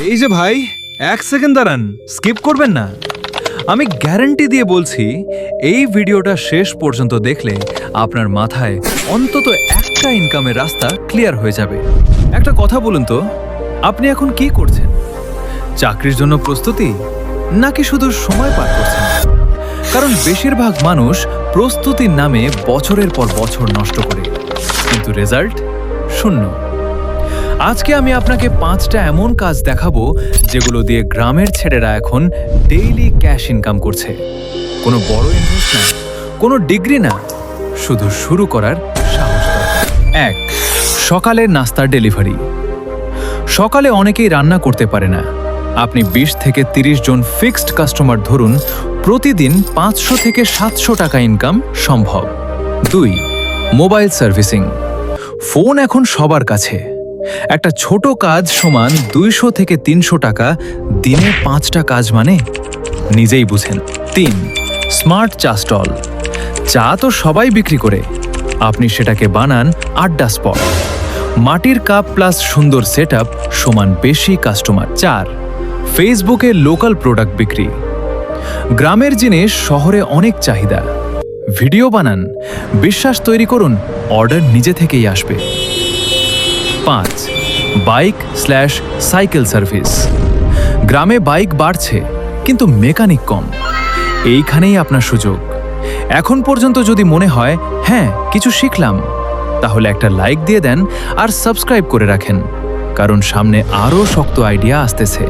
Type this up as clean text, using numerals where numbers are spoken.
এই যে ভাই, 1 সেকেন্ড দাঁড়ান, স্কিপ করবেন না। আমি গ্যারান্টি দিয়ে বলছি, এই ভিডিওটা শেষ পর্যন্ত দেখলে আপনার মাথায় অন্তত একটা ইনকামের রাস্তা ক্লিয়ার হয়ে যাবে। একটা কথা বলুন তো, আপনি এখন কি করছেন? চাকরির জন্য প্রস্তুতি, নাকি শুধু সময় পার করছেন? কারণ বেশিরভাগ মানুষ প্রস্তুতির নামে বছরের পর বছর নষ্ট করে, কিন্তু রেজাল্ট শূন্য। আজকে আমি আপনাকে 5টা এমন কাজ দেখাবো যেগুলো দিয়ে গ্রামের ছেলেরা এখন ডেইলি ক্যাশ ইনকাম করছে। কোনো বড় ইনভেস্ট না, কোনো ডিগ্রি না, শুধু শুরু করার সাহস দরকার। 1. সকালের নাস্তার ডেলিভারি। সকালে অনেকেই রান্না করতে পারে না। আপনি 20 থেকে 30 জন ফিক্সড কাস্টমার ধরুন, প্রতিদিন 500 থেকে 700 টাকা ইনকাম সম্ভব। 2. Mobile servicing. ফোন এখন সবার কাছে। একটা ছোট কাজ সমান 200 থেকে 300 টাকা, দিনে 5টা কাজ মানে নিজেই বুঝেন। 3. স্মার্ট চা স্টল। চা তো সবাই বিক্রি করে, আপনি সেটাকে বানান আড্ডা স্পট। মাটির কাপ প্লাস সুন্দর সেটআপ সমান বেশি কাস্টমার। 4. ফেসবুকে লোকাল প্রোডাক্ট বিক্রি। গ্রামের জিনিস শহরে অনেক চাহিদা। ভিডিও বানান, বিশ্বাস তৈরি করুন, অর্ডার নিজে থেকেই আসবে। 5. বাইক/সাইকেল সার্ভিস। গ্রামে বাইক বাড়ছে, কিন্তু মেকানিক কম। এইখানেই আপনার সুযোগ। এখন পর্যন্ত যদি মনে হয় হ্যাঁ কিছু শিখলাম, তাহলে একটা লাইক দিয়ে দেন আর সাবস্ক্রাইব করে রাখেন, কারণ সামনে আরও শক্ত আইডিয়া আসতেছে।